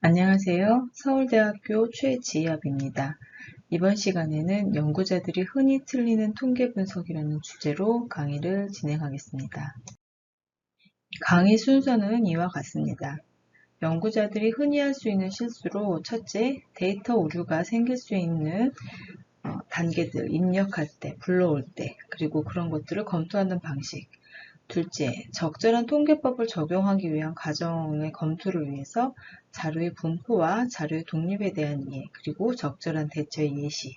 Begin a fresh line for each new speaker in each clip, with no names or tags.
안녕하세요. 서울대학교 최지엽입니다. 이번 시간에는 연구자들이 흔히 틀리는 통계 분석이라는 주제로 강의를 진행하겠습니다. 강의 순서는 이와 같습니다. 연구자들이 흔히 할 수 있는 실수로 첫째, 데이터 오류가 생길 수 있는 단계들, 입력할 때, 불러올 때, 그리고 그런 것들을 검토하는 방식. 둘째, 적절한 통계법을 적용하기 위한 과정의 검토를 위해서 자료의 분포와 자료의 독립에 대한 이해, 그리고 적절한 대처의 예시.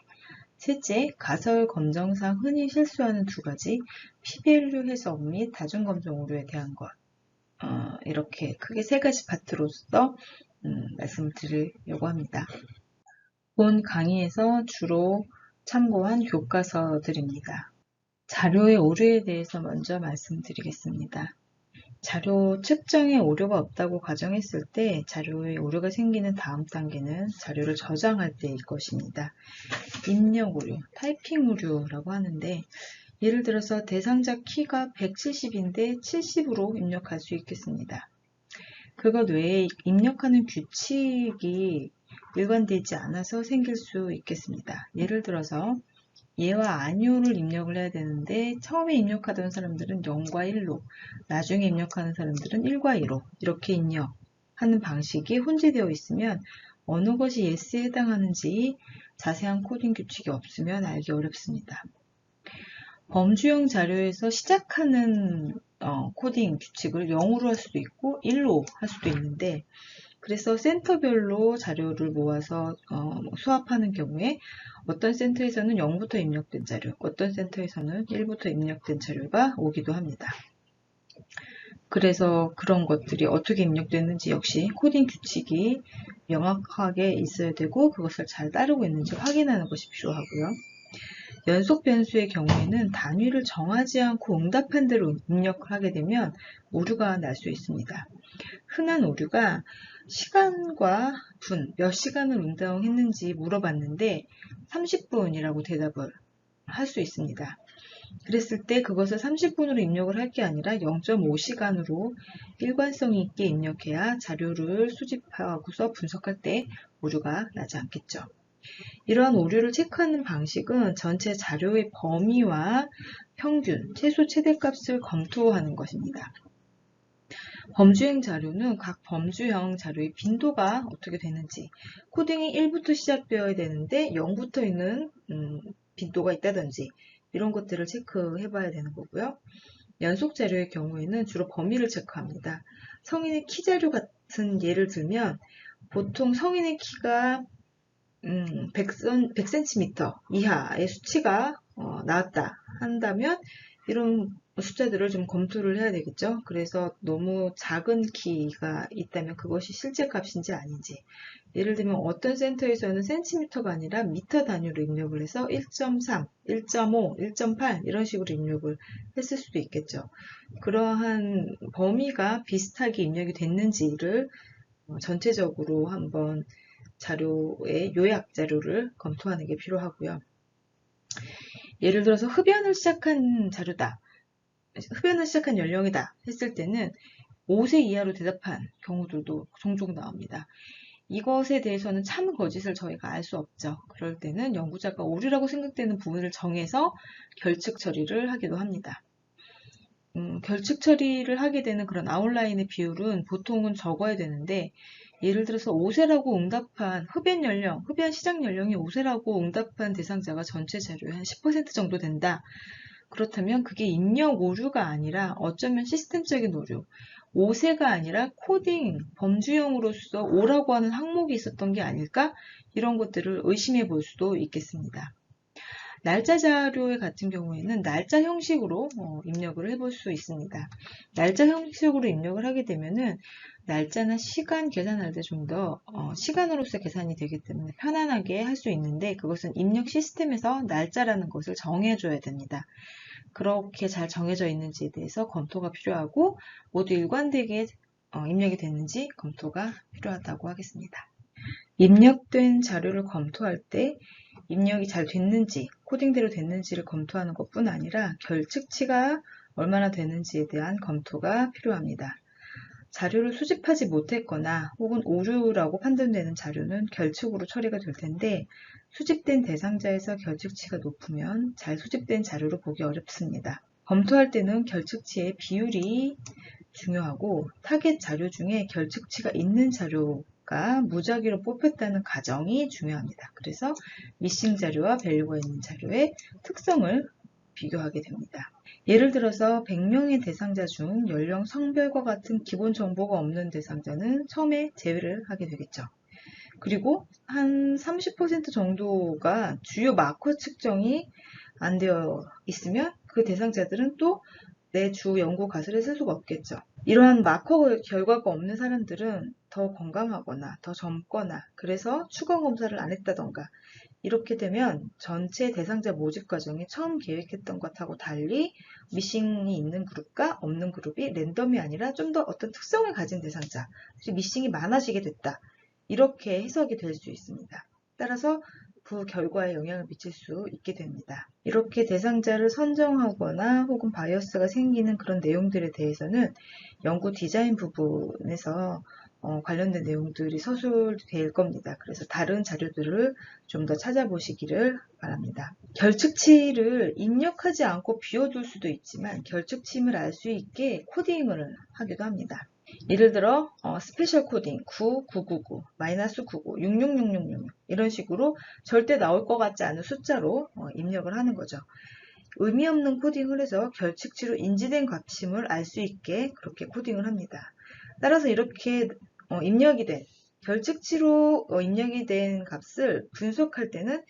셋째, 가설 검정상 흔히 실수하는 두 가지, p-value 해석 및 다중검정 오류에 대한 것. 이렇게 크게 세 가지 파트로서 말씀을 드리려고 합니다. 본 강의에서 주로 참고한 교과서들입니다. 자료의 오류에 대해서 먼저 말씀드리겠습니다. 자료 측정에 오류가 없다고 가정했을 때 자료에 오류가 생기는 다음 단계는 자료를 저장할 때일 것입니다. 입력 오류, 타이핑 오류라고 하는데 예를 들어서 대상자 키가 170인데 70으로 입력할 수 있겠습니다. 그것 외에 입력하는 규칙이 일관되지 않아서 생길 수 있겠습니다. 예를 들어서 예와 아니오를 입력을 해야 되는데 처음에 입력하던 사람들은 0과 1로, 나중에 입력하는 사람들은 1과 2로 이렇게 입력하는 방식이 혼재되어 있으면 어느 것이 yes에 해당하는지 자세한 코딩 규칙이 없으면 알기 어렵습니다. 범주형 자료에서 시작하는 코딩 규칙을 0으로 할 수도 있고 1로 할 수도 있는데 그래서 센터별로 자료를 모아서 수합하는 경우에 어떤 센터에서는 0부터 입력된 자료, 어떤 센터에서는 1부터 입력된 자료가 오기도 합니다. 그래서 그런 것들이 어떻게 입력됐는지 역시 코딩 규칙이 명확하게 있어야 되고 그것을 잘 따르고 있는지 확인하는 것이 필요하고요. 연속 변수의 경우에는 단위를 정하지 않고 응답한 대로 입력을 하게 되면 오류가 날 수 있습니다. 흔한 오류가 시간과 분, 몇 시간을 운동했는지 물어봤는데 30분이라고 대답을 할 수 있습니다. 그랬을 때 그것을 30분으로 입력을 할 게 아니라 0.5시간으로 일관성이 있게 입력해야 자료를 수집하고서 분석할 때 오류가 나지 않겠죠. 이러한 오류를 체크하는 방식은 전체 자료의 범위와 평균, 최소 최대값을 검토하는 것입니다. 범주형 자료는 각 범주형 자료의 빈도가 어떻게 되는지, 코딩이 1부터 시작되어야 되는데 0부터 있는 빈도가 있다든지 이런 것들을 체크해 봐야 되는 거고요. 연속 자료의 경우에는 주로 범위를 체크합니다. 성인의 키 자료 같은 예를 들면 보통 성인의 키가 100cm 이하의 수치가 나왔다 한다면 이런 숫자들을 좀 검토를 해야 되겠죠. 그래서 너무 작은 키가 있다면 그것이 실제 값인지 아닌지, 예를 들면 어떤 센터에서는 센티미터가 아니라 미터 단위로 입력을 해서 1.3, 1.5, 1.8 이런 식으로 입력을 했을 수도 있겠죠. 그러한 범위가 비슷하게 입력이 됐는지를 전체적으로 한번 자료의 요약 자료를 검토하는 게 필요하고요. 예를 들어서 흡연을 시작한 자료다, 흡연을 시작한 연령이다 했을 때는 5세 이하로 대답한 경우들도 종종 나옵니다. 이것에 대해서는 참 거짓을 저희가 알 수 없죠. 그럴 때는 연구자가 오류라고 생각되는 부분을 정해서 결측 처리를 하기도 합니다. 결측 처리를 하게 되는 그런 아웃라인의 비율은 보통은 적어야 되는데 예를 들어서 5세라고 응답한 흡연 연령, 흡연 시작 연령이 5세라고 응답한 대상자가 전체 자료의 한 10% 정도 된다. 그렇다면 그게 입력 오류가 아니라 어쩌면 시스템적인 오류, 5세가 아니라 코딩, 범주형으로서 5라고 하는 항목이 있었던 게 아닐까? 이런 것들을 의심해 볼 수도 있겠습니다. 날짜 자료 같은 경우에는 날짜 형식으로 입력을 해볼 수 있습니다. 날짜 형식으로 입력을 하게 되면은 날짜나 시간 계산할 때 좀 더 시간으로서 계산이 되기 때문에 편안하게 할 수 있는데 그것은 입력 시스템에서 날짜라는 것을 정해줘야 됩니다. 그렇게 잘 정해져 있는지에 대해서 검토가 필요하고 모두 일관되게 입력이 됐는지 검토가 필요하다고 하겠습니다. 입력된 자료를 검토할 때 입력이 잘 됐는지, 코딩대로 됐는지를 검토하는 것뿐 아니라 결측치가 얼마나 되는지에 대한 검토가 필요합니다. 자료를 수집하지 못했거나 혹은 오류라고 판단되는 자료는 결측으로 처리가 될 텐데 수집된 대상자에서 결측치가 높으면 잘 수집된 자료로 보기 어렵습니다. 검토할 때는 결측치의 비율이 중요하고 타겟 자료 중에 결측치가 있는 자료가 무작위로 뽑혔다는 가정이 중요합니다. 그래서 미싱 자료와 밸류가 있는 자료의 특성을 비교하게 됩니다. 예를 들어서 100명의 대상자 중 연령, 성별과 같은 기본 정보가 없는 대상자는 처음에 제외를 하게 되겠죠. 그리고 한 30% 정도가 주요 마커 측정이 안 되어 있으면 그 대상자들은 또 내 주 연구 가설에 쓸 수가 없겠죠. 이러한 마커 결과가 없는 사람들은 더 건강하거나 더 젊거나 그래서 추가 검사를 안 했다던가 이렇게 되면 전체 대상자 모집 과정이 처음 계획했던 것하고 달리 미싱이 있는 그룹과 없는 그룹이 랜덤이 아니라 좀 더 어떤 특성을 가진 대상자, 미싱이 많아지게 됐다. 이렇게 해석이 될 수 있습니다. 따라서 그 결과에 영향을 미칠 수 있게 됩니다. 이렇게 대상자를 선정하거나 혹은 바이어스가 생기는 그런 내용들에 대해서는 연구 디자인 부분에서 관련된 내용들이 서술될 겁니다. 그래서 다른 자료들을 좀 더 찾아보시기를 바랍니다. 결측치를 입력하지 않고 비워둘 수도 있지만 결측치임을 알 수 있게 코딩을 하기도 합니다. 예를 들어 스페셜 코딩 9999, -99, 666666 이런 식으로 절대 나올 것 같지 않은 숫자로 입력을 하는 거죠. 의미 없는 코딩을 해서 결측치로 인지된 값임을 알 수 있게 그렇게 코딩을 합니다. 따라서 이렇게 입력이 된 결측치로 입력이 된 값을 분석할 때는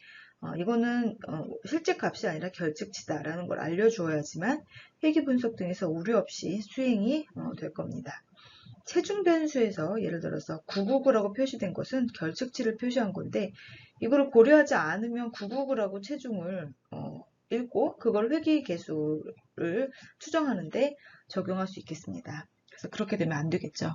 이거는 실제 값이 아니라 결측치다라는 걸 알려주어야지만 회귀 분석 등에서 오류 없이 수행이 될 겁니다. 체중 변수에서 예를 들어서 999라고 표시된 것은 결측치를 표시한 건데 이거를 고려하지 않으면 999라고 체중을 읽고 그걸 회귀 개수를 추정하는데 적용할 수 있겠습니다. 그래서 그렇게 되면 안 되겠죠.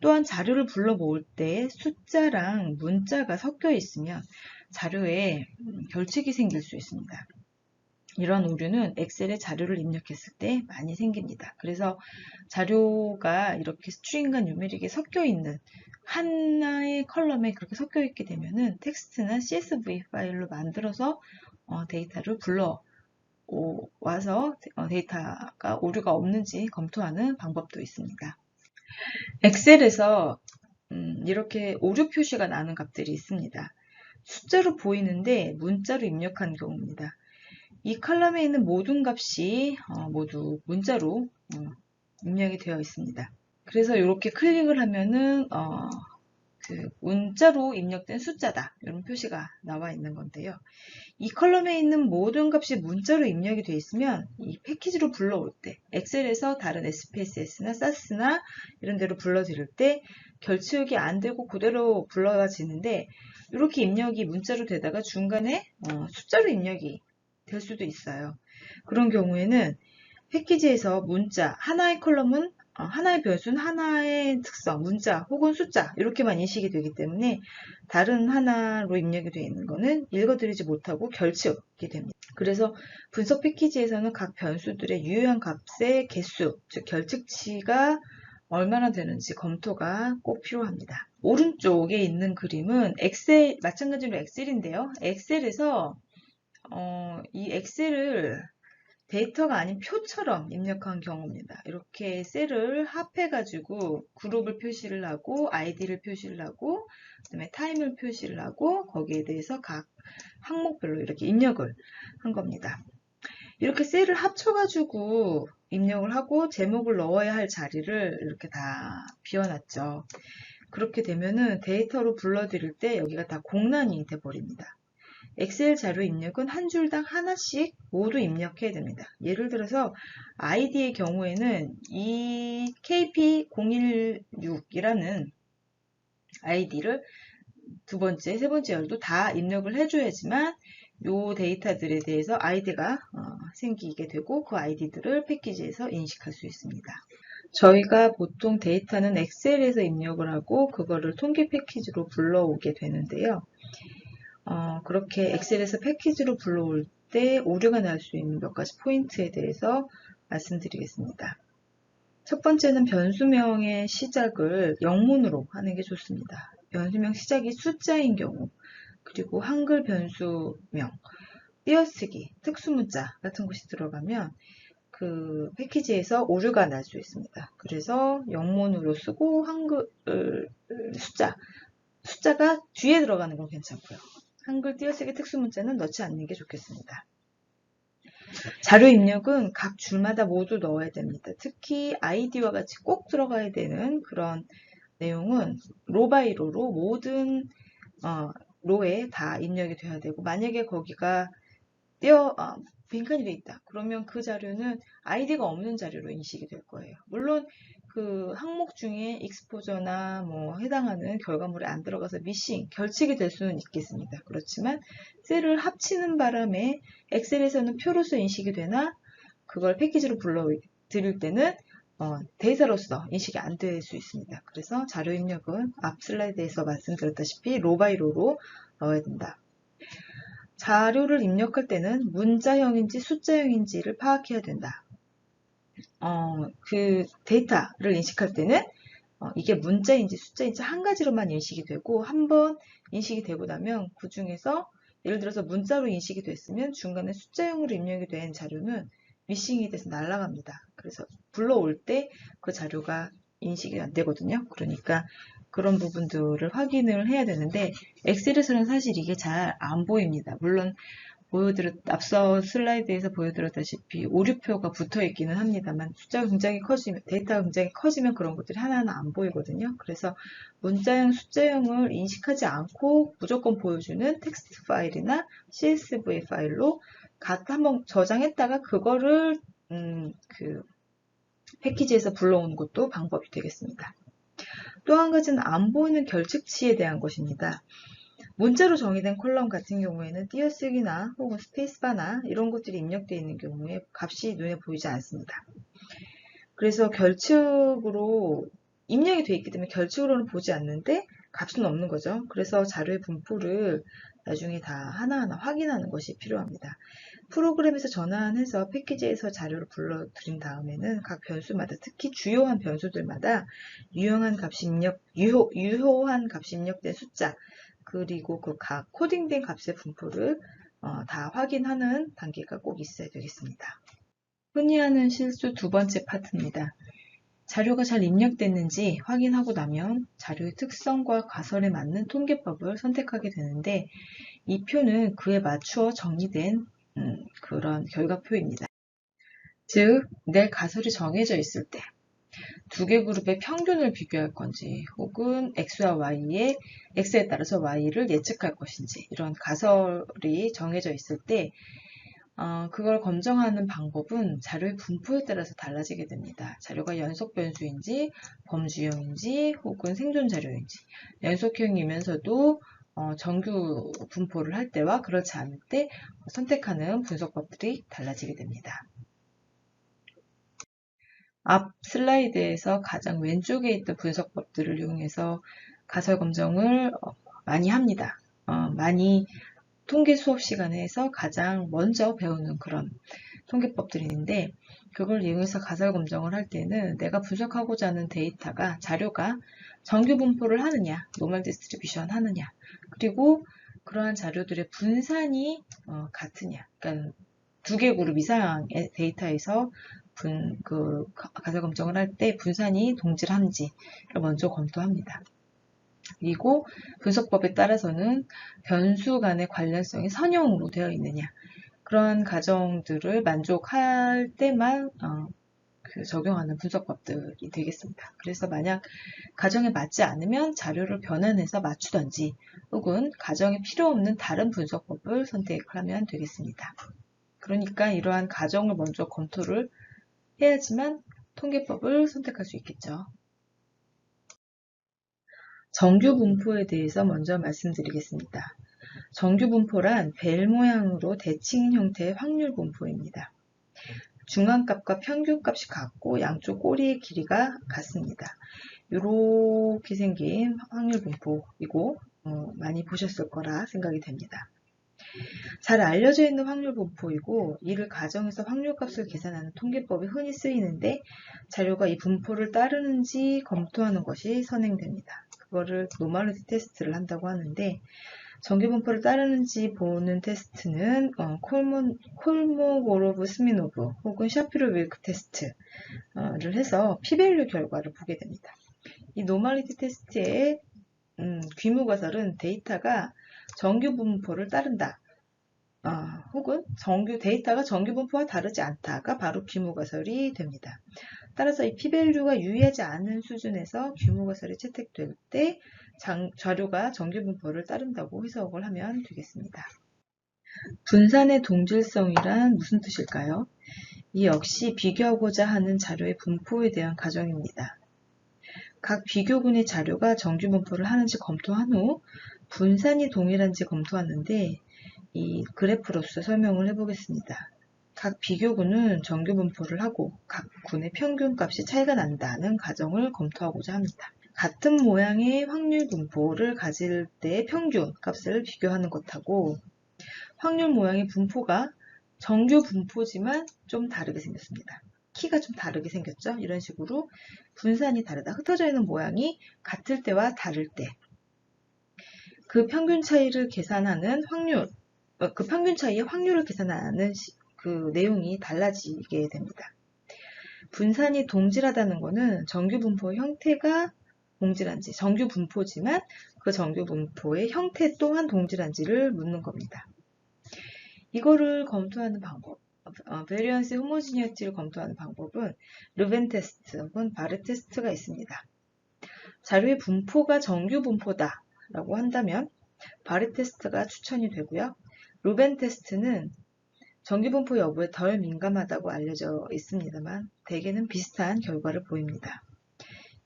또한 자료를 불러 모을 때 숫자랑 문자가 섞여 있으면 자료에 결측이 생길 수 있습니다. 이런 오류는 엑셀에 자료를 입력했을 때 많이 생깁니다. 그래서 자료가 이렇게 스트링과 뉴메릭이 섞여 있는 하나의 컬럼에 그렇게 섞여 있게 되면은 텍스트나 CSV 파일로 만들어서 데이터를 불러 와서 데이터가 오류가 없는지 검토하는 방법도 있습니다. 엑셀에서 이렇게 오류 표시가 나는 값들이 있습니다. 숫자로 보이는데 문자로 입력한 경우입니다. 이 컬럼에 있는 모든 값이 모두 문자로 입력이 되어 있습니다. 그래서 이렇게 클릭을 하면은 그 문자로 입력된 숫자다 이런 표시가 나와 있는 건데요. 이 컬럼에 있는 모든 값이 문자로 입력이 되어 있으면 이 패키지로 불러올 때 엑셀에서 다른 SPSS나 SAS나 이런 데로 불러드릴 때 결측이 안 되고 그대로 불러지는데 이렇게 입력이 문자로 되다가 중간에 숫자로 입력이 될 수도 있어요. 그런 경우에는 패키지에서 문자, 하나의 컬럼은 하나의 변수는 하나의 특성, 문자 혹은 숫자 이렇게만 인식이 되기 때문에 다른 하나로 입력이 되어 있는 것은 읽어드리지 못하고 결측이 됩니다. 그래서 분석 패키지에서는 각 변수들의 유효한 값의 개수, 즉 결측치가 얼마나 되는지 검토가 꼭 필요합니다. 오른쪽에 있는 그림은 엑셀, 마찬가지로 엑셀인데요. 엑셀에서 이 엑셀을 데이터가 아닌 표처럼 입력한 경우입니다. 이렇게 셀을 합해가지고 그룹을 표시를 하고 아이디를 표시를 하고 그다음에 타임을 표시를 하고 거기에 대해서 각 항목별로 이렇게 입력을 한 겁니다. 이렇게 셀을 합쳐가지고 입력을 하고 제목을 넣어야 할 자리를 이렇게 다 비워놨죠. 그렇게 되면은 데이터로 불러드릴 때 여기가 다 공란이 돼버립니다. 엑셀 자료 입력은 한 줄당 하나씩 모두 입력해야 됩니다. 예를 들어서 아이디의 경우에는 이 KP016이라는 아이디를 두 번째, 세 번째 열도 다 입력을 해줘야지만 이 데이터들에 대해서 아이디가 생기게 되고 그 아이디들을 패키지에서 인식할 수 있습니다. 저희가 보통 데이터는 엑셀에서 입력을 하고 그거를 통계 패키지로 불러오게 되는데요. 그렇게 엑셀에서 패키지로 불러올 때 오류가 날 수 있는 몇 가지 포인트에 대해서 말씀드리겠습니다. 첫 번째는 변수명의 시작을 영문으로 하는 게 좋습니다. 변수명 시작이 숫자인 경우, 그리고 한글 변수명, 띄어쓰기, 특수문자 같은 것이 들어가면 그 패키지에서 오류가 날 수 있습니다. 그래서 영문으로 쓰고 한글 숫자가 뒤에 들어가는 건 괜찮고요. 한글 띄어쓰기 특수문자는 넣지 않는 게 좋겠습니다. 자료 입력은 각 줄마다 모두 넣어야 됩니다. 특히 아이디와 같이 꼭 들어가야 되는 그런 내용은 로 바이 로로 모든 로에 다 입력이 돼야 되고, 만약에 거기가 빈칸이 돼 있다. 그러면 그 자료는 아이디가 없는 자료로 인식이 될 거예요. 물론 그 항목 중에 익스포저나 뭐 해당하는 결과물이 안 들어가서 미싱, 결칙이 될 수는 있겠습니다. 그렇지만 셀을 합치는 바람에 엑셀에서는 표로서 인식이 되나 그걸 패키지로 불러 드릴 때는 데이터로서 인식이 안 될 수 있습니다. 그래서 자료 입력은 앞 슬라이드에서 말씀드렸다시피 로 바이 로로 넣어야 된다. 자료를 입력할 때는 문자형인지 숫자형인지를 파악해야 된다. 그 데이터를 인식할 때는 이게 문자인지 숫자인지 한 가지로만 인식이 되고, 한번 인식이 되고 나면 그 중에서 예를 들어서 문자로 인식이 됐으면 중간에 숫자형으로 입력이 된 자료는 미싱이 돼서 날아갑니다. 그래서 불러올 때 그 자료가 인식이 안 되거든요. 그러니까 그런 부분들을 확인을 해야 되는데 엑셀에서는 사실 이게 잘 안 보입니다. 물론 앞서 슬라이드에서 보여드렸다시피 오류표가 붙어 있기는 합니다만 숫자가 굉장히 커지면, 데이터가 굉장히 커지면 그런 것들이 하나하나 안 보이거든요. 그래서 문자형, 숫자형을 인식하지 않고 무조건 보여주는 텍스트 파일이나 CSV 파일로 한번 저장했다가 그거를 그 패키지에서 불러오는 것도 방법이 되겠습니다. 또 한 가지는 안 보이는 결측치에 대한 것입니다. 문자로 정의된 컬럼 같은 경우에는 띄어쓰기나 혹은 스페이스바나 이런 것들이 입력되어 있는 경우에 값이 눈에 보이지 않습니다. 그래서 결측으로 입력이 되어 있기 때문에 결측으로는 보지 않는데 값은 없는 거죠. 그래서 자료의 분포를 나중에 다 하나하나 확인하는 것이 필요합니다. 프로그램에서 전환해서 패키지에서 자료를 불러들인 다음에는 각 변수마다, 특히 주요한 변수들마다 유효한 값이 입력된 숫자, 그리고 그 각 코딩된 값의 분포를 다 확인하는 단계가 꼭 있어야 되겠습니다. 흔히 하는 실수 두 번째 파트입니다. 자료가 잘 입력됐는지 확인하고 나면 자료의 특성과 가설에 맞는 통계법을 선택하게 되는데, 이 표는 그에 맞추어 정리된 그런 결과표입니다. 즉, 내 가설이 정해져 있을 때 두 개 그룹의 평균을 비교할 건지, 혹은 x와 y의 x에 따라서 y를 예측할 것인지, 이런 가설이 정해져 있을 때 그걸 검증하는 방법은 자료의 분포에 따라서 달라지게 됩니다. 자료가 연속 변수인지 범주형인지 혹은 생존 자료인지, 연속형이면서도 정규 분포를 할 때와 그렇지 않을 때 선택하는 분석법들이 달라지게 됩니다. 앞 슬라이드에서 가장 왼쪽에 있던 분석법들을 이용해서 가설 검정을 많이 합니다. 많이 통계 수업 시간에서 가장 먼저 배우는 그런 통계법들이 있는데, 그걸 이용해서 가설 검정을 할 때는 내가 분석하고자 하는 데이터가, 자료가 정규 분포를 하느냐, 노멀 디스트리뷰션 하느냐, 그리고 그러한 자료들의 분산이 같으냐, 그러니까 두 개 그룹 이상의 데이터에서 가설 검정을 할 때 분산이 동질한지를 먼저 검토합니다. 그리고 분석법에 따라서는 변수 간의 관련성이 선형으로 되어 있느냐, 그런 가정들을 만족할 때만 적용하는 분석법들이 되겠습니다. 그래서 만약 가정에 맞지 않으면 자료를 변환해서 맞추던지, 혹은 가정에 필요 없는 다른 분석법을 선택하면 되겠습니다. 그러니까 이러한 가정을 먼저 검토를 해야지만 통계법을 선택할 수 있겠죠. 정규 분포에 대해서 먼저 말씀드리겠습니다. 정규 분포란 벨 모양으로 대칭 형태의 확률 분포입니다. 중앙값과 평균값이 같고 양쪽 꼬리의 길이가 같습니다. 이렇게 생긴 확률 분포이고 많이 보셨을 거라 생각이 됩니다. 잘 알려져 있는 확률 분포이고 이를 가정해서 확률값을 계산하는 통계법이 흔히 쓰이는데 자료가 이 분포를 따르는지 검토하는 것이 선행됩니다. 그거를 노멀리티 테스트를 한다고 하는데 정규 분포를 따르는지 보는 테스트는 콜모고로브 스미노브 혹은 샤피로 윌크 테스트를 해서 p-밸류 결과를 보게 됩니다. 이 노멀리티 테스트의 귀무가설은 데이터가 정규 분포를 따른다. 혹은 데이터가 정규 분포와 다르지 않다가 바로 귀무가설이 됩니다. 따라서 이 p-밸류가 유의하지 않은 수준에서 귀무가설이 채택될 때 자료가 정규 분포를 따른다고 해석을 하면 되겠습니다. 분산의 동질성이란 무슨 뜻일까요? 이 역시 비교하고자 하는 자료의 분포에 대한 가정입니다. 각 비교군의 자료가 정규 분포를 하는지 검토한 후 분산이 동일한지 검토하는데 이 그래프로서 설명을 해보겠습니다. 각 비교군은 정규 분포를 하고 각 군의 평균값이 차이가 난다는 가정을 검토하고자 합니다. 같은 모양의 확률 분포를 가질 때의 평균 값을 비교하는 것하고 확률 모양의 분포가 정규 분포지만 좀 다르게 생겼습니다. 키가 좀 다르게 생겼죠? 이런 식으로 분산이 다르다. 흩어져 있는 모양이 같을 때와 다를 때 그 평균 차이를 계산하는 그 평균 차이의 확률을 계산하는 그 내용이 달라지게 됩니다. 분산이 동질하다는 것은 정규 분포의 형태가 동질한지, 정규 분포지만 그 정규 분포의 형태 또한 동질한지를 묻는 겁니다. 이거를 검토하는 방법, 베리언스 호모지니어티를 검토하는 방법은 르벤 테스트 혹은 바르 테스트가 있습니다. 자료의 분포가 정규 분포다 라고 한다면 바르 테스트가 추천이 되고요. 르벤 테스트는 정규 분포 여부에 덜 민감하다고 알려져 있습니다만 대개는 비슷한 결과를 보입니다.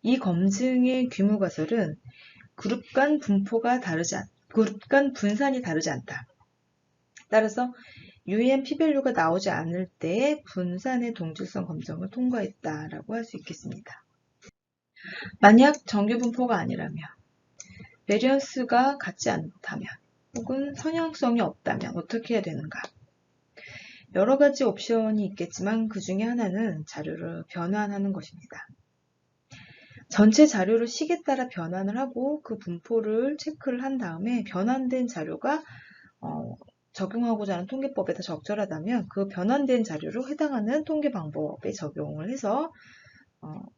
이 검증의 귀무가설은 그룹 간 분산이 다르지 않다. 따라서 유의한 p-밸류가 나오지 않을 때 분산의 동질성 검증을 통과했다라고 할 수 있겠습니다. 만약 정규 분포가 아니라면, 베리언스가 같지 않다면, 혹은 선형성이 없다면 어떻게 해야 되는가? 여러 가지 옵션이 있겠지만 그 중에 하나는 자료를 변환하는 것입니다. 전체 자료를 식에 따라 변환을 하고 그 분포를 체크를 한 다음에 변환된 자료가 적용하고자 하는 통계법에다 적절하다면 그 변환된 자료로 해당하는 통계 방법에 적용을 해서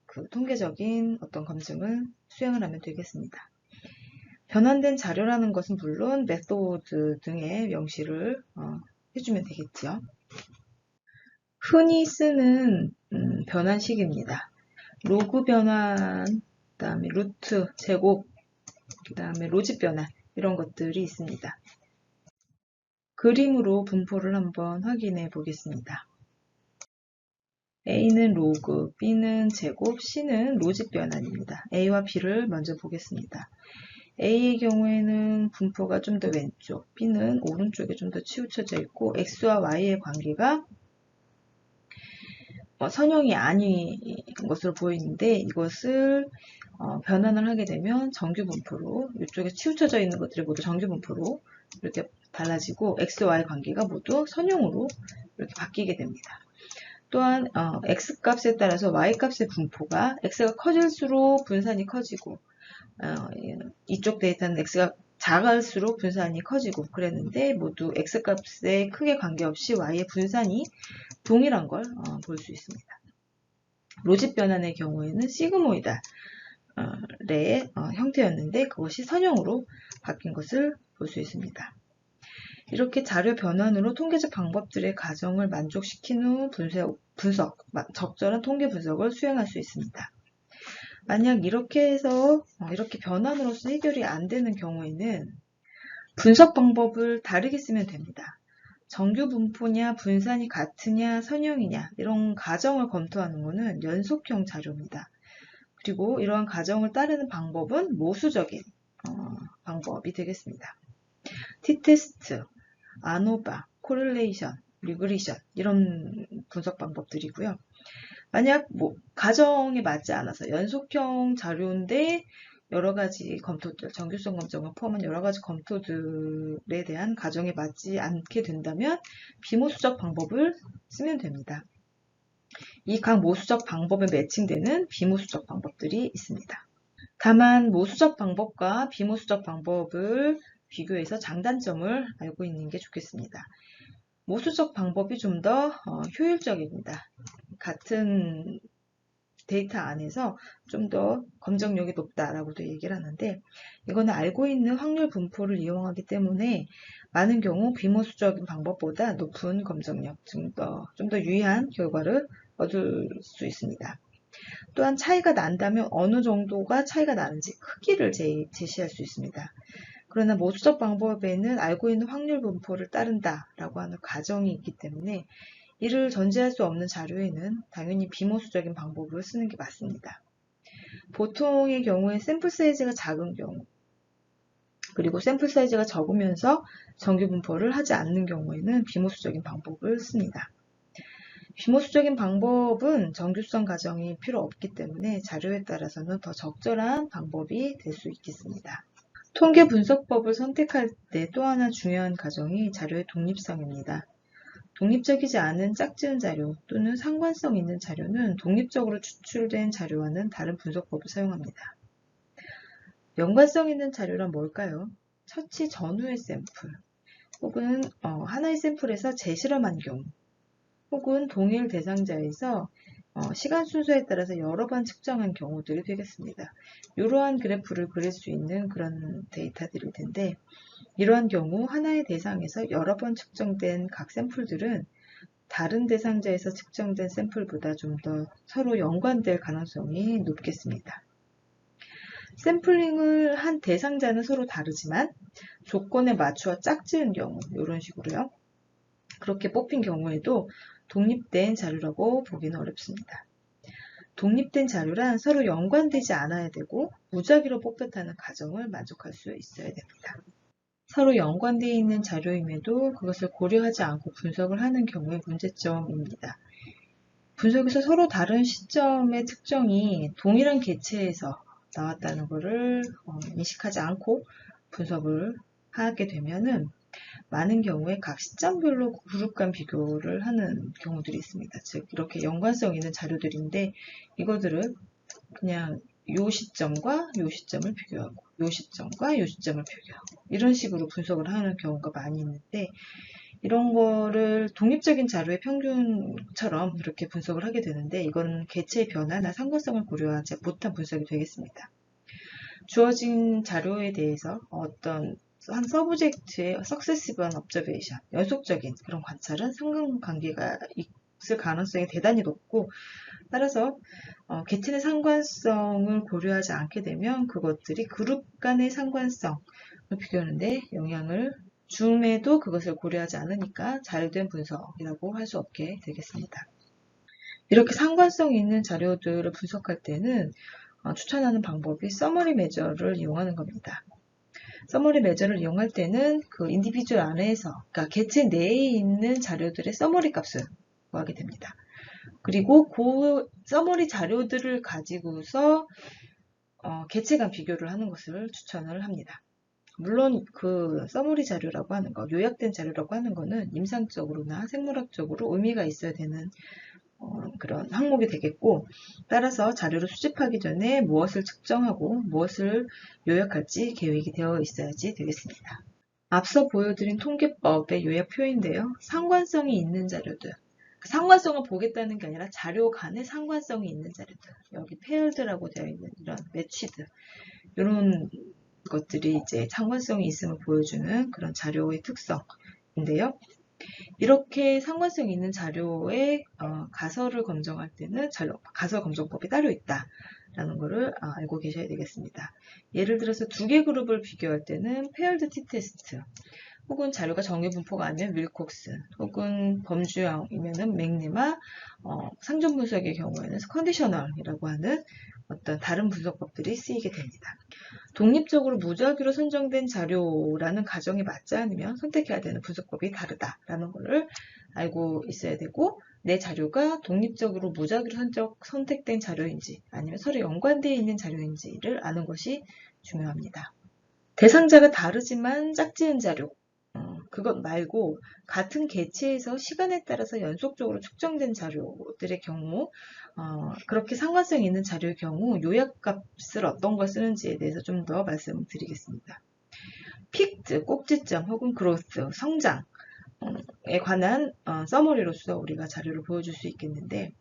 그 통계적인 어떤 검증을 수행을 하면 되겠습니다. 변환된 자료라는 것은 물론 메소드 등의 명시를 해주면 되겠죠. 흔히 쓰는 변환식입니다. 로그 변환, 그 다음에 루트, 제곱, 그 다음에 로짓 변환 이런 것들이 있습니다. 그림으로 분포를 한번 확인해 보겠습니다. A는 로그, B는 제곱, C는 로짓 변환입니다. A와 B를 먼저 보겠습니다. A의 경우에는 분포가 좀 더 왼쪽, B는 오른쪽에 좀 더 치우쳐져 있고 X와 Y의 관계가 선형이 아닌 것으로 보이는데 이것을 변환을 하게 되면 정규 분포로 이쪽에 치우쳐져 있는 것들이 모두 정규 분포로 이렇게 달라지고 X, Y 관계가 모두 선형으로 이렇게 바뀌게 됩니다. 또한 X값에 따라서 Y값의 분포가 X가 커질수록 분산이 커지고 이쪽 데이터는 X가 작을수록 분산이 커지고 그랬는데 모두 X값에 크게 관계없이 Y의 분산이 동일한 걸 볼 수 있습니다. 로짓 변환의 경우에는 시그모이달의 형태였는데 그것이 선형으로 바뀐 것을 볼 수 있습니다. 이렇게 자료 변환으로 통계적 방법들의 가정을 만족시킨 후 적절한 통계 분석을 수행할 수 있습니다. 만약 이렇게 해서 이렇게 변환으로서 해결이 안 되는 경우에는 분석 방법을 다르게 쓰면 됩니다. 정규 분포냐, 분산이 같으냐, 선형이냐 이런 가정을 검토하는 것은 연속형 자료입니다. 그리고 이러한 가정을 따르는 방법은 모수적인 방법이 되겠습니다. t-테스트, 아노바, 코릴레이션, 리그레이션 이런 분석 방법들이고요. 만약 가정에 맞지 않아서 연속형 자료인데 여러 가지 검토들, 정규성 검정을 포함한 여러 가지 검토들에 대한 가정에 맞지 않게 된다면 비모수적 방법을 쓰면 됩니다. 이 각 모수적 방법에 매칭되는 비모수적 방법들이 있습니다. 다만 모수적 방법과 비모수적 방법을 비교해서 장단점을 알고 있는 게 좋겠습니다. 모수적 방법이 좀 더 효율적입니다. 같은 데이터 안에서 좀 더 검정력이 높다라고도 얘기를 하는데, 이거는 알고 있는 확률 분포를 이용하기 때문에 많은 경우 비모수적인 방법보다 높은 검정력, 좀 더 유의한 결과를 얻을 수 있습니다. 또한 차이가 난다면 어느 정도가 차이가 나는지 크기를 제시할 수 있습니다. 그러나 모수적 방법에는 알고 있는 확률 분포를 따른다라고 하는 가정이 있기 때문에 이를 전제할 수 없는 자료에는 당연히 비모수적인 방법을 쓰는 게 맞습니다. 보통의 경우에 샘플 사이즈가 작은 경우, 그리고 샘플 사이즈가 적으면서 정규 분포를 하지 않는 경우에는 비모수적인 방법을 씁니다. 비모수적인 방법은 정규성 가정이 필요 없기 때문에 자료에 따라서는 더 적절한 방법이 될 수 있겠습니다. 통계 분석법을 선택할 때 또 하나 중요한 가정이 자료의 독립성입니다. 독립적이지 않은 짝지은 자료 또는 상관성 있는 자료는 독립적으로 추출된 자료와는 다른 분석법을 사용합니다. 연관성 있는 자료란 뭘까요? 처치 전후의 샘플, 혹은 하나의 샘플에서 재실험한 경우, 혹은 동일 대상자에서 시간 순서에 따라서 여러 번 측정한 경우들이 되겠습니다. 이러한 그래프를 그릴 수 있는 그런 데이터들일 텐데, 이러한 경우 하나의 대상에서 여러 번 측정된 각 샘플들은 다른 대상자에서 측정된 샘플보다 좀 더 서로 연관될 가능성이 높겠습니다. 샘플링을 한 대상자는 서로 다르지만 조건에 맞추어 짝지은 경우, 이런 식으로요. 그렇게 뽑힌 경우에도 독립된 자료라고 보기는 어렵습니다. 독립된 자료란 서로 연관되지 않아야 되고 무작위로 뽑혔다는 가정을 만족할 수 있어야 됩니다. 서로 연관되어 있는 자료임에도 그것을 고려하지 않고 분석을 하는 경우의 문제점입니다. 분석에서 서로 다른 시점의 특정이 동일한 개체에서 나왔다는 것을 인식하지 않고 분석을 하게 되면은 많은 경우에 각 시점별로 그룹 간 비교를 하는 경우들이 있습니다. 즉 이렇게 연관성 있는 자료들인데 이거들은 그냥 요 시점과 요 시점을 비교하고 요 시점과 요 시점을 비교하고 이런 식으로 분석을 하는 경우가 많이 있는데, 이런 거를 독립적인 자료의 평균처럼 이렇게 분석을 하게 되는데 이건 개체의 변화나 상관성을 고려하지 못한 분석이 되겠습니다. 주어진 자료에 대해서 어떤 한 서브젝트의 successive observation, 연속적인 그런 관찰은 상관관계가 있을 가능성이 대단히 높고, 따라서 개체 내 상관성을 고려하지 않게 되면 그것들이 그룹 간의 상관성을 비교하는데 영향을 줌에도 그것을 고려하지 않으니까 잘된 분석이라고 할 수 없게 되겠습니다. 이렇게 상관성 있는 자료들을 분석할 때는 추천하는 방법이 서머리 메저를 이용하는 겁니다. 서머리 메저를 이용할 때는 그 인디비주얼 안에서, 그러니까 개체 내에 있는 자료들의 서머리 값을 구하게 됩니다. 그리고 그 서머리 자료들을 가지고서 개체 간 비교를 하는 것을 추천을 합니다. 물론 그 서머리 자료라고 하는 거, 요약된 자료라고 하는 거는 임상적으로나 생물학적으로 의미가 있어야 되는 그런 항목이 되겠고, 따라서 자료를 수집하기 전에 무엇을 측정하고 무엇을 요약할지 계획이 되어 있어야지 되겠습니다. 앞서 보여드린 통계법의 요약 표인데요. 상관성이 있는 자료들, 상관성을 보겠다는 게 아니라 자료 간의 상관성이 있는 자료들, 여기 paired라고 되어 있는 이런 matched, 이런 것들이 이제 상관성이 있음을 보여주는 그런 자료의 특성인데요. 이렇게 상관성이 있는 자료의 가설을 검증할 때는 가설 검증법이 따로 있다라는 것을 알고 계셔야 되겠습니다. 예를 들어서 두 개 그룹을 비교할 때는 paired t-테스트, 혹은 자료가 정의 분포가 아니면 윌콕스, 혹은 범주형이면은 맥레마, 상점 분석의 경우에는 컨디셔널이라고 하는 어떤 다른 분석법들이 쓰이게 됩니다. 독립적으로 무작위로 선정된 자료라는 가정이 맞지 않으면 선택해야 되는 분석법이 다르다라는 것을 알고 있어야 되고, 내 자료가 독립적으로 무작위로 선택된 자료인지 아니면 서로 연관되어 있는 자료인지를 아는 것이 중요합니다. 대상자가 다르지만 짝지은 자료, 그것 말고 같은 개체에서 시간에 따라서 연속적으로 측정된 자료들의 경우, 그렇게 상관성이 있는 자료의 경우 요약값을 어떤 걸 쓰는지에 대해서 좀 더 말씀드리겠습니다. 픽트, 꼭지점 혹은 그로스, 성장에 관한 서머리로서 우리가 자료를 보여줄 수 있겠는데,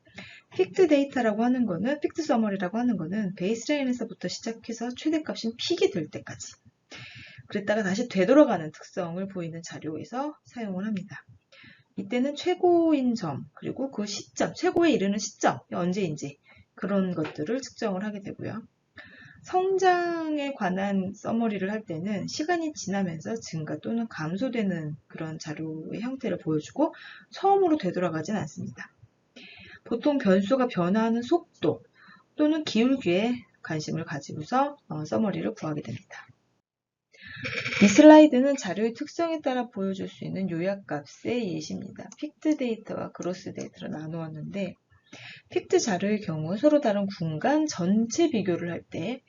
픽트 데이터라고 하는 거는, 픽트 서머리라고 하는 거는 베이스라인에서부터 시작해서 최대값인 픽이 될 때까지, 그랬다가 다시 되돌아가는 특성을 보이는 자료에서 사용을 합니다. 이때는 최고인 점, 그리고 그 시점, 최고에 이르는 시점이 언제인지 그런 것들을 측정을 하게 되고요. 성장에 관한 서머리를 할 때는 시간이 지나면서 증가 또는 감소되는 그런 자료의 형태를 보여주고 처음으로 되돌아가진 않습니다. 보통 변수가 변화하는 속도 또는 기울기에 관심을 가지고서 서머리를 구하게 됩니다. 이 슬라이드는 자료의 특성에 따라 보여줄 수 있는 요약값의 예시입니다. 픽트 데이터와 그로스 데이터로 나누었는데, 픽트 자료의 경우 서로 다른 군간 전체 비교를 할 때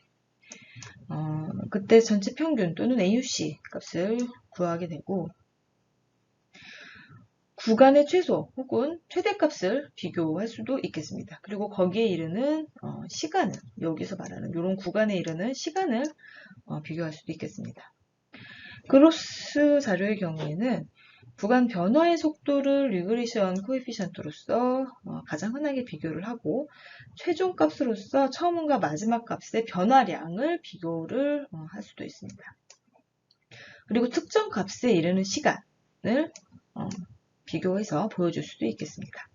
그때 전체 평균 또는 AUC 값을 구하게 되고, 구간의 최소 혹은 최대값을 비교할 수도 있겠습니다. 그리고 거기에 이르는 시간을, 여기서 말하는 이런 구간에 이르는 시간을 비교할 수도 있겠습니다. 그로스 자료의 경우에는 구간 변화의 속도를 리그레션 코에피션트로서 가장 흔하게 비교를 하고, 최종 값으로서 처음과 마지막 값의 변화량을 비교를 할 수도 있습니다. 그리고 특정 값에 이르는 시간을 비교해서 보여줄 수도 있겠습니다.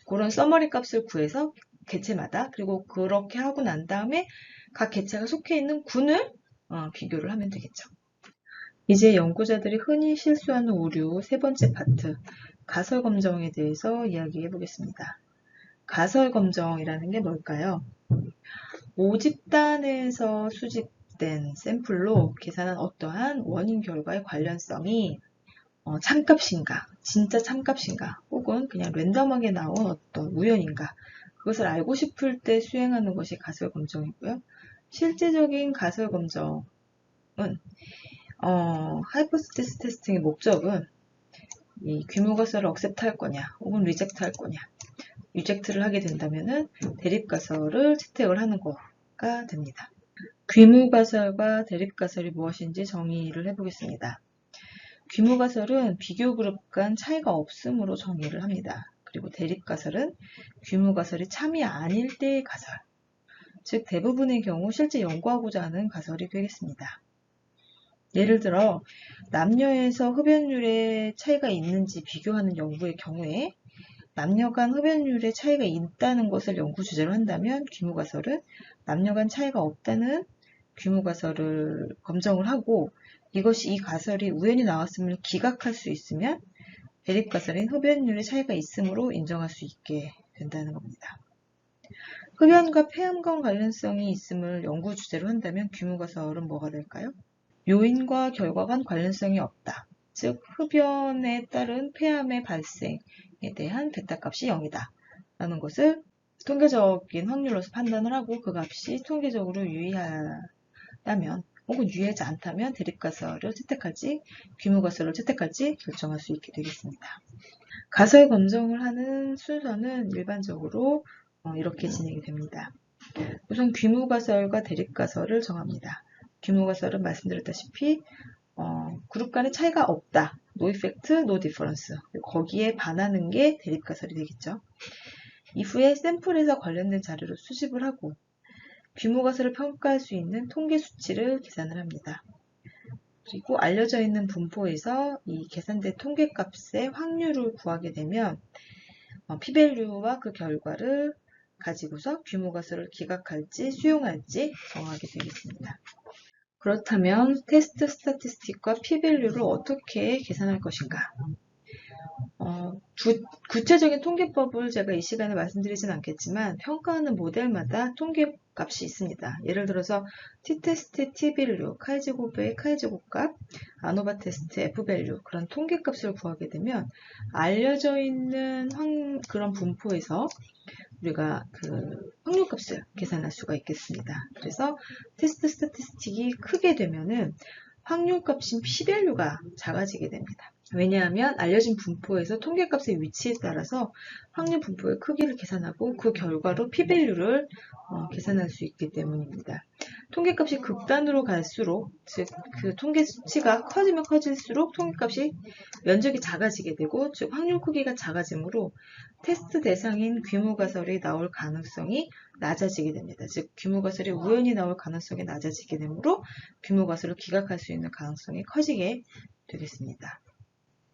그런 서머리 값을 구해서 개체마다, 그리고 그렇게 하고 난 다음에 각 개체가 속해 있는 군을 비교를 하면 되겠죠. 이제 연구자들이 흔히 실수하는 오류 세 번째 파트, 가설 검정에 대해서 이야기해 보겠습니다. 가설 검정이라는 게 뭘까요? 모집단에서 수집된 샘플로 계산한 어떠한 원인 결과의 관련성이 참값인가, 진짜 참값인가, 혹은 그냥 랜덤하게 나온 어떤 우연인가, 그것을 알고 싶을 때 수행하는 것이 가설 검정이고요. 실제적인 가설 검정은 하이포테시스 테스팅의 목적은 이 규모 가설을 억셉트 할 거냐 혹은 리젝트 할 거냐, 리젝트를 하게 된다면은 대립 가설을 채택을 하는 거가 됩니다. 규모 가설과 대립 가설이 무엇인지 정의를 해보겠습니다. 규모 가설은 비교 그룹 간 차이가 없음으로 정의를 합니다. 그리고 대립 가설은 규모 가설이 참이 아닐 때의 가설, 즉 대부분의 경우 실제 연구하고자 하는 가설이 되겠습니다. 예를 들어 남녀에서 흡연율의 차이가 있는지 비교하는 연구의 경우에 남녀 간 흡연율의 차이가 있다는 것을 연구 주제로 한다면 규모 가설은 남녀 간 차이가 없다는 규모 가설을 검정을 하고, 이것이 이 가설이 우연히 나왔음을 기각할 수 있으면 대립 가설인 흡연율의 차이가 있으므로 인정할 수 있게 된다는 겁니다. 흡연과 폐암과 관련성이 있음을 연구 주제로 한다면 규모 가설은 뭐가 될까요? 요인과 결과 간 관련성이 없다. 즉 흡연에 따른 폐암의 발생에 대한 베타값이 0이다 라는 것을 통계적인 확률로서 판단을 하고, 그 값이 통계적으로 유의하다면 혹은 유의하지 않다면 대립가설을 채택할지 규모가설을 채택할지 결정할 수 있게 되겠습니다. 가설 검정을 하는 순서는 일반적으로 이렇게 진행이 됩니다. 우선 규모가설과 대립가설을 정합니다. 규모가설은 말씀드렸다시피 그룹 간의 차이가 없다. No effect, no difference. 거기에 반하는 게 대립가설이 되겠죠. 이후에 샘플에서 관련된 자료를 수집을 하고 규모가설을 평가할 수 있는 통계 수치를 계산을 합니다. 그리고 알려져 있는 분포에서 이 계산된 통계값의 확률을 구하게 되면 p-value와 그 결과를 가지고서 규모가설을 기각할지 수용할지 정하게 되겠습니다. 그렇다면 테스트 스태티스틱과 p-value를 어떻게 계산할 것인가? 구체적인 통계법을 제가 이 시간에 말씀드리진 않겠지만 평가하는 모델마다 통계 값이 있습니다. 예를 들어서 t테스트 t밸류, 카이제곱의 카이제곱값, 아노바 테스트 f밸류 그런 통계값을 구하게 되면 알려져 있는 그런 분포에서 우리가 그 확률값을 계산할 수가 있겠습니다. 그래서 테스트 스태티스틱이 크게 되면은 확률값인 p-밸류가 작아지게 됩니다. 왜냐하면 알려진 분포에서 통계값의 위치에 따라서 확률 분포의 크기를 계산하고 그 결과로 p-밸류를 계산할 수 있기 때문입니다. 통계값이 극단으로 갈수록, 즉 그 통계 수치가 커지면 커질수록 통계값이 면적이 작아지게 되고, 즉 확률 크기가 작아지므로 테스트 대상인 귀무가설이 나올 가능성이 낮아지게 됩니다. 즉 귀무가설이 우연히 나올 가능성이 낮아지게 되므로 귀무가설을 기각할 수 있는 가능성이 커지게 되겠습니다.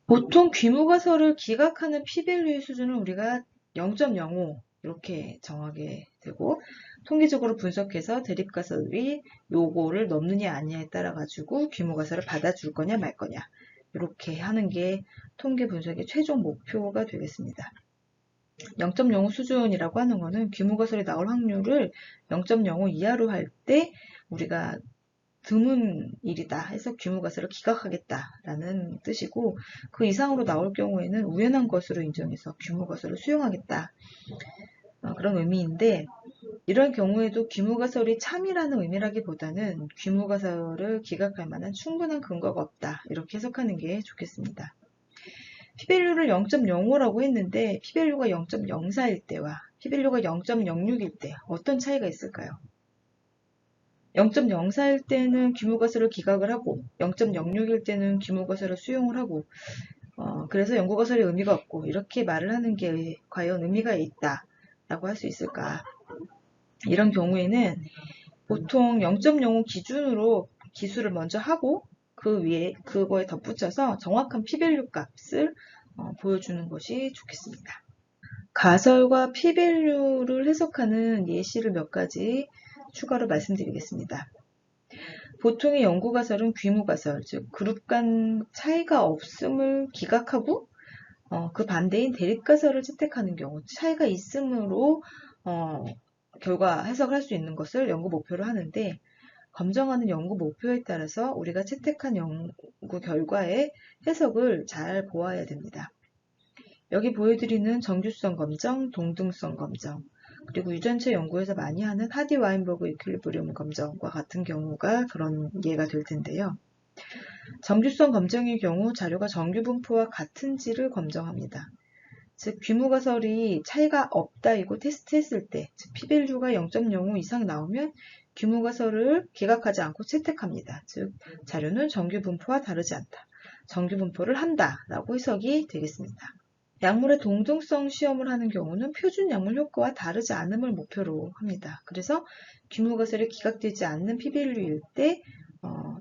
보통 귀무가설을 기각하는 p-밸류의 수준은 우리가 0.05 이렇게 정하게 되고, 통계적으로 분석해서 대립가설이 요거를 넘느냐 아니냐에 따라 가지고 귀무가설을 받아줄 거냐 말 거냐 이렇게 하는 게 통계 분석의 최종 목표가 되겠습니다. 0.05 수준이라고 하는 거는 귀무가설이 나올 확률을 0.05 이하로 할 때 우리가 드문 일이다 해서 귀무가설을 기각하겠다라는 뜻이고, 그 이상으로 나올 경우에는 우연한 것으로 인정해서 귀무가설을 수용하겠다 그런 의미인데, 이런 경우에도 귀무가설이 참이라는 의미라기보다는 귀무가설을 기각할 만한 충분한 근거가 없다 이렇게 해석하는 게 좋겠습니다. p-밸류를 0.05라고 했는데 p-밸류가 0.04일 때와 p-밸류가 0.06일 때 어떤 차이가 있을까요? 0.04일 때는 귀무가설을 기각을 하고 0.06일 때는 귀무가설을 수용을 하고 그래서 연구가설의 의미가 없고 이렇게 말을 하는 게 과연 의미가 있다 라고 할 수 있을까? 이런 경우에는 보통 0.05 기준으로 기술을 먼저 하고 그 위에 그거에 덧붙여서 정확한 p-밸류 값을 보여주는 것이 좋겠습니다. 가설과 p-밸류를 해석하는 예시를 몇 가지 추가로 말씀드리겠습니다. 보통의 연구가설은 귀무가설, 즉 그룹 간 차이가 없음을 기각하고 그 반대인 대립가설을 채택하는 경우, 차이가 있으므로 결과 해석할 수 있는 것을 연구 목표로 하는데, 검정하는 연구 목표에 따라서 우리가 채택한 연구 결과의 해석을 잘 보아야 됩니다. 여기 보여드리는 정규성 검정, 동등성 검정, 그리고 유전체 연구에서 많이 하는 하디-와인버그 이퀄리브리움 검정과 같은 경우가 그런 예가 될 텐데요. 정규성 검정의 경우 자료가 정규 분포와 같은지를 검정합니다. 즉 귀무가설이 차이가 없다이고 테스트했을 때, 즉 p-밸류가 0.05 이상 나오면 귀무가설을 기각하지 않고 채택합니다. 즉 자료는 정규 분포와 다르지 않다, 정규 분포를 한다 라고 해석이 되겠습니다. 약물의 동등성 시험을 하는 경우는 표준 약물 효과와 다르지 않음을 목표로 합니다. 그래서 귀무가설이 기각되지 않는 p-밸류일 때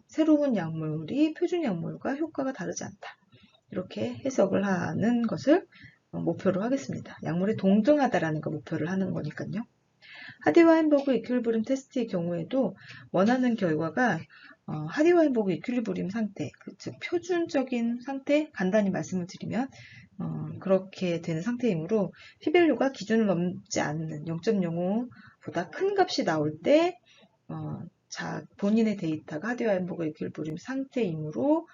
새로운 약물이 표준 약물과 효과가 다르지 않다 이렇게 해석을 하는 것을 목표로 하겠습니다. 약물이 동등하다라는 거 목표를 하는 거니까요. 하디-와인버그 이퀄리브리움 테스트의 경우에도 원하는 결과가 하디-와인버그 이퀄리브리움 상태, 즉 표준적인 상태, 간단히 말씀을 드리면 그렇게 되는 상태이므로 p-밸류가 기준을 넘지 않는 0.05보다 큰 값이 나올 때 본인의 데이터가 하디-와인버그 이퀄리브리움 상태이므로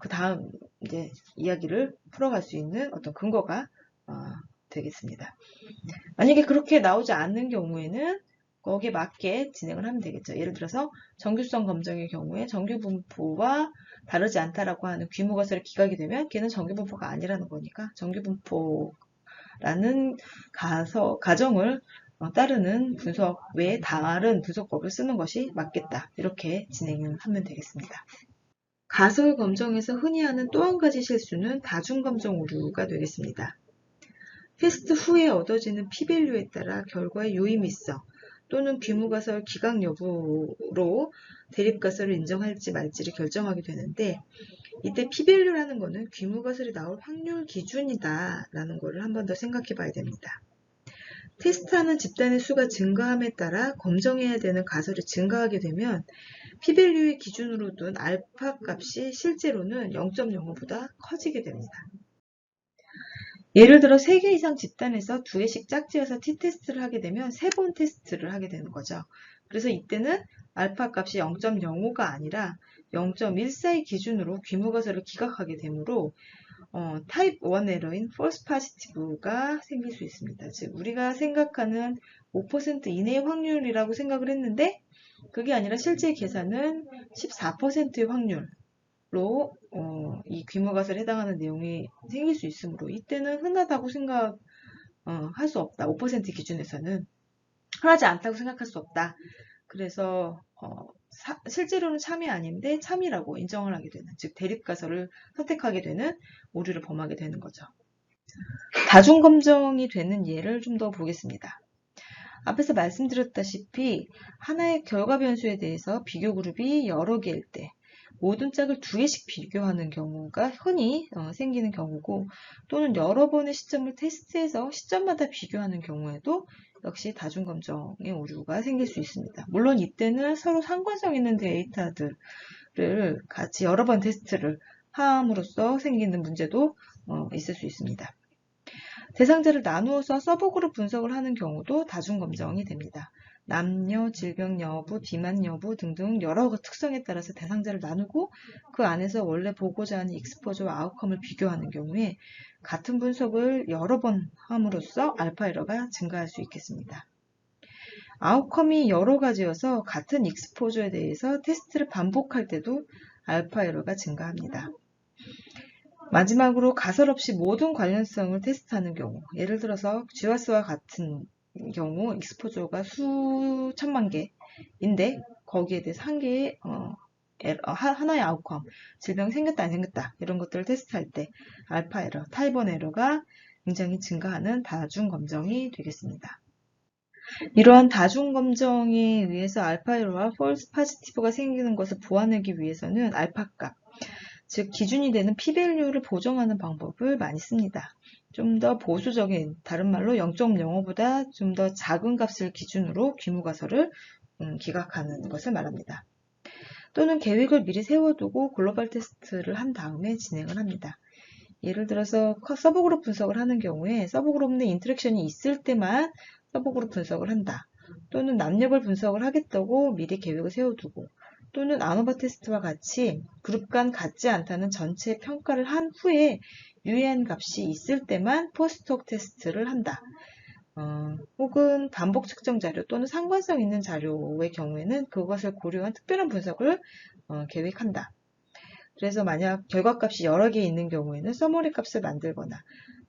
그 다음 이제 이야기를 풀어갈 수 있는 어떤 근거가 되겠습니다. 만약에 그렇게 나오지 않는 경우에는 거기에 맞게 진행을 하면 되겠죠. 예를 들어서 정규성 검정의 경우에 정규 분포와 다르지 않다라고 하는 귀무가설이 기각이 되면 걔는 정규 분포가 아니라는 거니까 정규 분포라는 가정을 따르는 분석 외에 다른 분석법을 쓰는 것이 맞겠다. 이렇게 진행을 하면 되겠습니다. 가설 검정에서 흔히 하는 또 한 가지 실수는 다중 검정 오류가 되겠습니다. 테스트 후에 얻어지는 p-밸류에 따라 결과의 유의미성 또는 귀무가설 기각 여부로 대립가설을 인정할지 말지를 결정하게 되는데, 이때 p-밸류라는 것은 귀무가설이 나올 확률 기준이다 라는 것을 한 번 더 생각해 봐야 됩니다. 테스트하는 집단의 수가 증가함에 따라 검정해야 되는 가설이 증가하게 되면 p-밸류의 기준으로 둔 알파 값이 실제로는 0.05보다 커지게 됩니다. 예를 들어 3개 이상 집단에서 2개씩 짝지어서 t-테스트를 하게 되면 3번 테스트를 하게 되는 거죠. 그래서 이때는 알파 값이 0.05가 아니라 0.14의 기준으로 귀무가설을 기각하게 되므로 타입 1 에러인 false positive가 생길 수 있습니다. 즉 우리가 생각하는 5% 이내의 확률이라고 생각을 했는데 그게 아니라 실제 계산은 14%의 확률로 이 귀무가설에 해당하는 내용이 생길 수 있으므로 이때는 흔하다고 생각할 수 없다. 5% 기준에서는 흔하지 않다고 생각할 수 없다. 그래서 실제로는 참이 아닌데 참이라고 인정을 하게 되는, 즉 대립가설을 선택하게 되는 오류를 범하게 되는 거죠. 다중검정이 되는 예를 좀 더 보겠습니다. 앞에서 말씀드렸다시피 하나의 결과 변수에 대해서 비교 그룹이 여러 개일 때 모든 짝을 2개씩 비교하는 경우가 흔히 생기는 경우고, 또는 여러 번의 시점을 테스트해서 시점마다 비교하는 경우에도 역시 다중검정의 오류가 생길 수 있습니다. 물론 이때는 서로 상관성 있는 데이터들을 같이 여러 번 테스트를 함으로써 생기는 문제도 있을 수 있습니다. 대상자를 나누어서 서브그룹 분석을 하는 경우도 다중검정이 됩니다. 남녀, 질병 여부, 비만 여부 등등 여러 특성에 따라서 대상자를 나누고 그 안에서 원래 보고자 하는 익스포저와 아웃컴을 비교하는 경우에 같은 분석을 여러 번 함으로써 알파 에러가 증가할 수 있겠습니다. 아웃컴이 여러 가지여서 같은 익스포저에 대해서 테스트를 반복할 때도 알파 에러가 증가합니다. 마지막으로 가설 없이 모든 관련성을 테스트하는 경우, 예를 들어서 GWAS와 같은 경우 익스포저가 수천만 개인데 거기에 대해서 한 개의 하나의 아웃컴, 질병이 생겼다 안 생겼다 이런 것들을 테스트할 때 알파 에러, 타입 1 에러가 굉장히 증가하는 다중검정이 되겠습니다. 이러한 다중검정에 의해서 알파 에러와 폴스 파지티브가 생기는 것을 보완하기 위해서는 알파 값, 즉 기준이 되는 p-밸류를 보정하는 방법을 많이 씁니다. 좀 더 보수적인, 다른 말로 0.05보다 좀 더 작은 값을 기준으로 귀무가설을 기각하는 것을 말합니다. 또는 계획을 미리 세워두고 글로벌 테스트를 한 다음에 진행을 합니다. 예를 들어서 서브그룹 분석을 하는 경우에 서브그룹 내 인터랙션이 있을 때만 서브그룹 분석을 한다. 또는 남녀별 분석을 하겠다고 미리 계획을 세워두고, 또는 아노바 테스트와 같이 그룹 간 같지 않다는 전체 평가를 한 후에 유의한 값이 있을 때만 포스트혹 테스트를 한다. 혹은 반복 측정 자료 또는 상관성 있는 자료의 경우에는 그것을 고려한 특별한 분석을 계획한다. 그래서 만약 결과값이 여러 개 있는 경우에는 서머리 값을 만들거나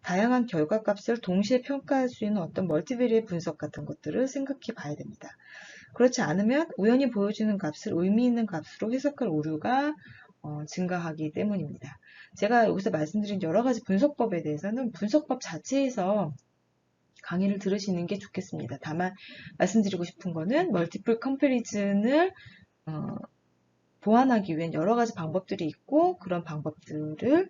다양한 결과값을 동시에 평가할 수 있는 어떤 멀티베리의 분석 같은 것들을 생각해 봐야 됩니다. 그렇지 않으면 우연히 보여주는 값을 의미 있는 값으로 해석할 오류가 증가하기 때문입니다. 제가 여기서 말씀드린 여러 가지 분석법에 대해서는 분석법 자체에서 강의를 들으시는 게 좋겠습니다. 다만 말씀드리고 싶은 거는 멀티플 컴패리즌을 보완하기 위한 여러 가지 방법들이 있고, 그런 방법들을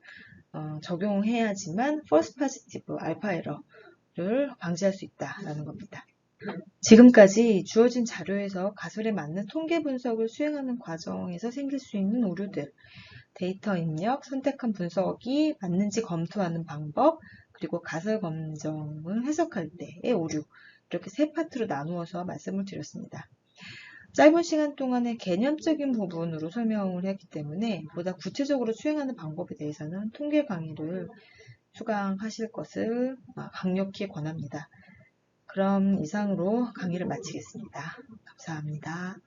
적용해야지만 false positive, 알파 에러를 방지할 수 있다라는 겁니다. 지금까지 주어진 자료에서 가설에 맞는 통계 분석을 수행하는 과정에서 생길 수 있는 오류들, 데이터 입력, 선택한 분석이 맞는지 검토하는 방법, 그리고 가설 검정을 해석할 때의 오류, 이렇게 세 파트로 나누어서 말씀을 드렸습니다. 짧은 시간 동안에 개념적인 부분으로 설명을 했기 때문에 보다 구체적으로 수행하는 방법에 대해서는 통계 강의를 수강하실 것을 강력히 권합니다. 그럼 이상으로 강의를 마치겠습니다. 감사합니다.